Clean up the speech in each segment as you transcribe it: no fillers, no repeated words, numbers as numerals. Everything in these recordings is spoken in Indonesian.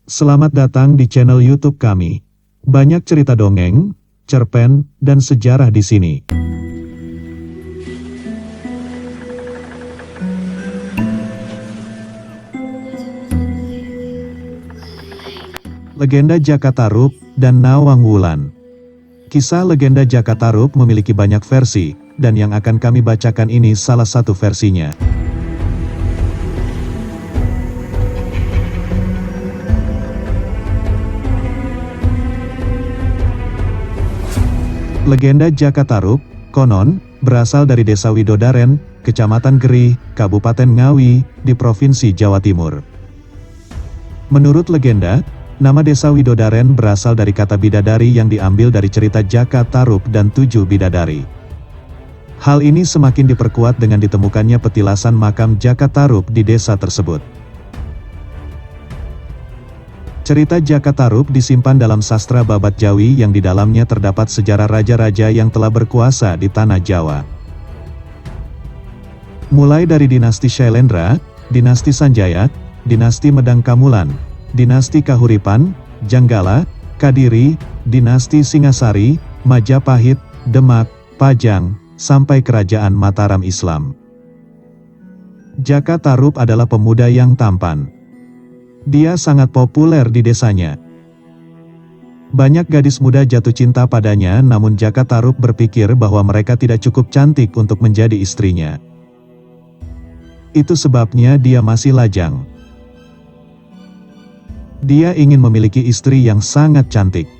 Selamat datang di channel YouTube kami. Banyak cerita dongeng, cerpen, dan sejarah di sini. Legenda Jaka Tarub dan Nawang Wulan. Kisah legenda Jaka Tarub memiliki banyak versi, dan yang akan kami bacakan ini salah satu versinya. Legenda Jaka Tarub, konon, berasal dari Desa Widodaren, Kecamatan Gerih, Kabupaten Ngawi, di Provinsi Jawa Timur. Menurut legenda, nama Desa Widodaren berasal dari kata bidadari yang diambil dari cerita Jaka Tarub dan 7 bidadari. Hal ini semakin diperkuat dengan ditemukannya petilasan makam Jaka Tarub di desa tersebut. Cerita Jaka Tarub disimpan dalam sastra Babat Jawi yang di dalamnya terdapat sejarah raja-raja yang telah berkuasa di tanah Jawa. Mulai dari dinasti Shailendra, dinasti Sanjaya, dinasti Medang Kamulan, dinasti Kahuripan, Janggala, Kadiri, dinasti Singasari, Majapahit, Demak, Pajang, sampai kerajaan Mataram Islam. Jaka Tarub adalah pemuda yang tampan. Dia sangat populer di desanya. Banyak gadis muda jatuh cinta padanya, namun Jaka Tarub berpikir bahwa mereka tidak cukup cantik untuk menjadi istrinya. Itu sebabnya dia masih lajang. Dia ingin memiliki istri yang sangat cantik.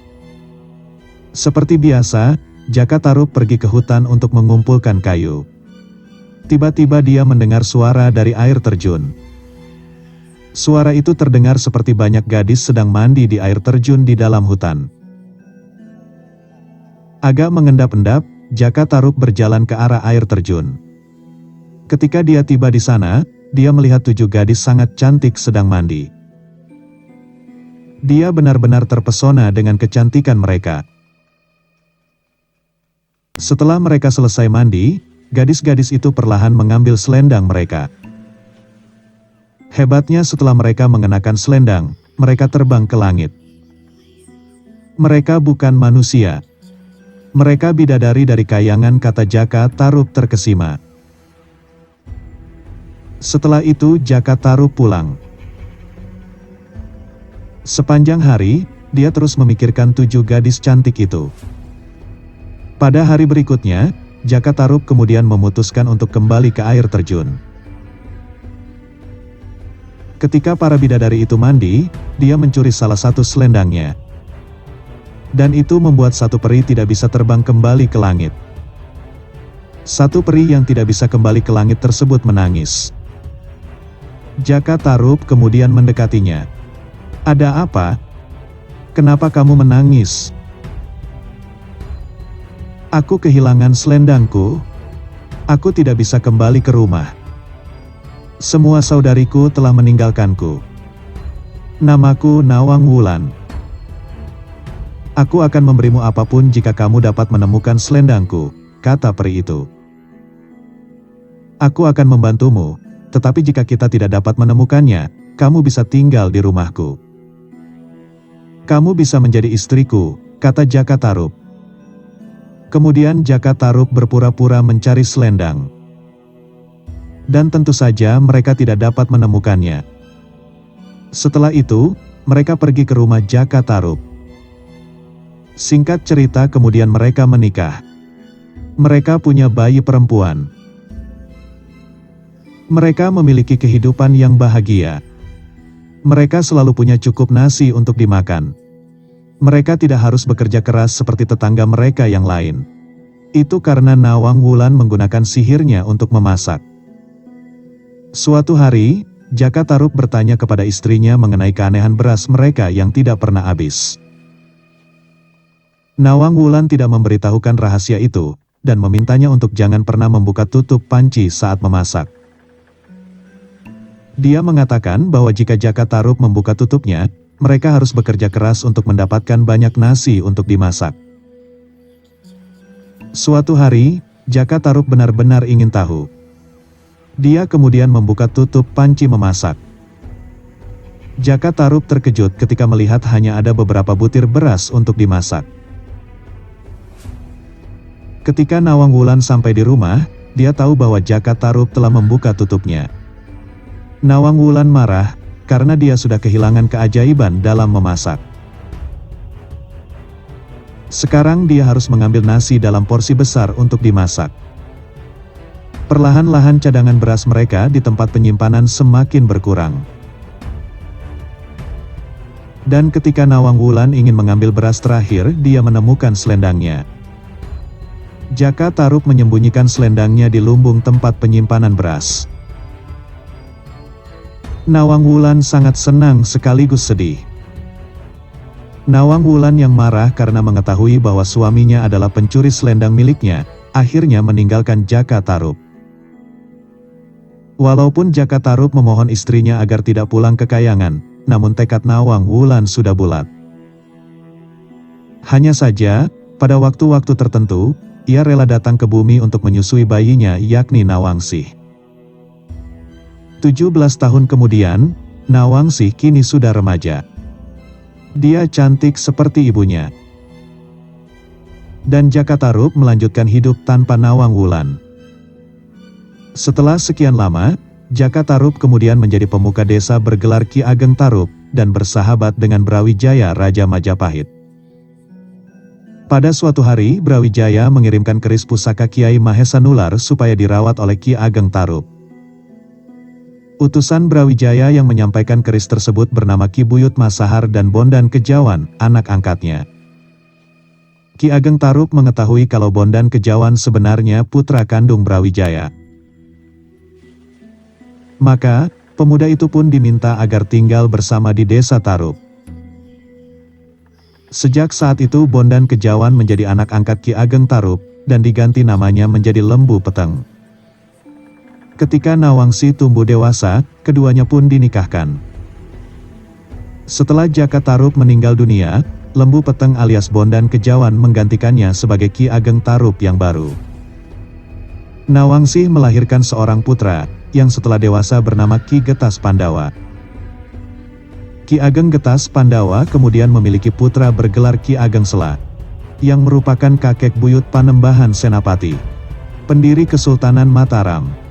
Seperti biasa, Jaka Tarub pergi ke hutan untuk mengumpulkan kayu. Tiba-tiba dia mendengar suara dari air terjun. Suara itu terdengar seperti banyak gadis sedang mandi di air terjun di dalam hutan. Agak mengendap-endap, Jaka Tarub berjalan ke arah air terjun. Ketika dia tiba di sana, dia melihat 7 gadis sangat cantik sedang mandi. Dia benar-benar terpesona dengan kecantikan mereka. Setelah mereka selesai mandi, gadis-gadis itu perlahan mengambil selendang mereka. Hebatnya setelah mereka mengenakan selendang, mereka terbang ke langit. Mereka bukan manusia. Mereka bidadari dari kayangan, kata Jaka Tarub terkesima. Setelah itu Jaka Tarub pulang. Sepanjang hari, dia terus memikirkan 7 gadis cantik itu. Pada hari berikutnya, Jaka Tarub kemudian memutuskan untuk kembali ke air terjun. Ketika para bidadari itu mandi, dia mencuri salah satu selendangnya. Dan itu membuat satu peri tidak bisa terbang kembali ke langit. Satu peri yang tidak bisa kembali ke langit tersebut menangis. Jaka Tarub kemudian mendekatinya. "Ada apa? Kenapa kamu menangis?" "Aku kehilangan selendangku. Aku tidak bisa kembali ke rumah. Semua saudariku telah meninggalkanku. Namaku Nawang Wulan. Aku akan memberimu apapun jika kamu dapat menemukan selendangku," kata peri itu. "Aku akan membantumu, tetapi jika kita tidak dapat menemukannya, kamu bisa tinggal di rumahku." "Kamu bisa menjadi istriku," kata Jaka Tarub. Kemudian Jaka Tarub berpura-pura mencari selendang. Dan tentu saja mereka tidak dapat menemukannya. Setelah itu, mereka pergi ke rumah Jaka Tarub. Singkat cerita, kemudian mereka menikah. Mereka punya bayi perempuan. Mereka memiliki kehidupan yang bahagia. Mereka selalu punya cukup nasi untuk dimakan. Mereka tidak harus bekerja keras seperti tetangga mereka yang lain. Itu karena Nawang Wulan menggunakan sihirnya untuk memasak. Suatu hari, Jaka Tarub bertanya kepada istrinya mengenai keanehan beras mereka yang tidak pernah habis. Nawang Wulan tidak memberitahukan rahasia itu, dan memintanya untuk jangan pernah membuka tutup panci saat memasak. Dia mengatakan bahwa jika Jaka Tarub membuka tutupnya, mereka harus bekerja keras untuk mendapatkan banyak nasi untuk dimasak. Suatu hari, Jaka Tarub benar-benar ingin tahu. Dia kemudian membuka tutup panci memasak. Jaka Tarub terkejut ketika melihat hanya ada beberapa butir beras untuk dimasak. Ketika Nawang Wulan sampai di rumah, dia tahu bahwa Jaka Tarub telah membuka tutupnya. Nawang Wulan marah, karena dia sudah kehilangan keajaiban dalam memasak. Sekarang dia harus mengambil nasi dalam porsi besar untuk dimasak. Perlahan-lahan cadangan beras mereka di tempat penyimpanan semakin berkurang. Dan ketika Nawang Wulan ingin mengambil beras terakhir, dia menemukan selendangnya. Jaka Tarub menyembunyikan selendangnya di lumbung tempat penyimpanan beras. Nawang Wulan sangat senang sekaligus sedih. Nawang Wulan yang marah karena mengetahui bahwa suaminya adalah pencuri selendang miliknya, akhirnya meninggalkan Jaka Tarub. Walaupun Jaka Tarub memohon istrinya agar tidak pulang ke Kayangan, namun tekad Nawang Wulan sudah bulat. Hanya saja, pada waktu-waktu tertentu, ia rela datang ke bumi untuk menyusui bayinya yakni Nawangsih. 17 tahun kemudian, Nawangsih kini sudah remaja. Dia cantik seperti ibunya. Dan Jaka Tarub melanjutkan hidup tanpa Nawang Wulan. Setelah sekian lama, Jaka Tarub kemudian menjadi pemuka desa bergelar Ki Ageng Tarub, dan bersahabat dengan Brawijaya Raja Majapahit. Pada suatu hari, Brawijaya mengirimkan keris pusaka Kiai Mahesanular supaya dirawat oleh Ki Ageng Tarub. Utusan Brawijaya yang menyampaikan keris tersebut bernama Ki Buyut Masahar dan Bondan Kejawan, anak angkatnya. Ki Ageng Tarub mengetahui kalau Bondan Kejawan sebenarnya putra kandung Brawijaya. Maka, pemuda itu pun diminta agar tinggal bersama di desa Tarub. Sejak saat itu Bondan Kejawan menjadi anak angkat Ki Ageng Tarub, dan diganti namanya menjadi Lembu Peteng. Ketika Nawangsih tumbuh dewasa, keduanya pun dinikahkan. Setelah Jaka Tarub meninggal dunia, Lembu Peteng alias Bondan Kejawan menggantikannya sebagai Ki Ageng Tarub yang baru. Nawangsih melahirkan seorang putra, yang setelah dewasa bernama Ki Getas Pandawa. Ki Ageng Getas Pandawa kemudian memiliki putra bergelar Ki Ageng Sela, yang merupakan kakek buyut Panembahan Senapati, pendiri Kesultanan Mataram.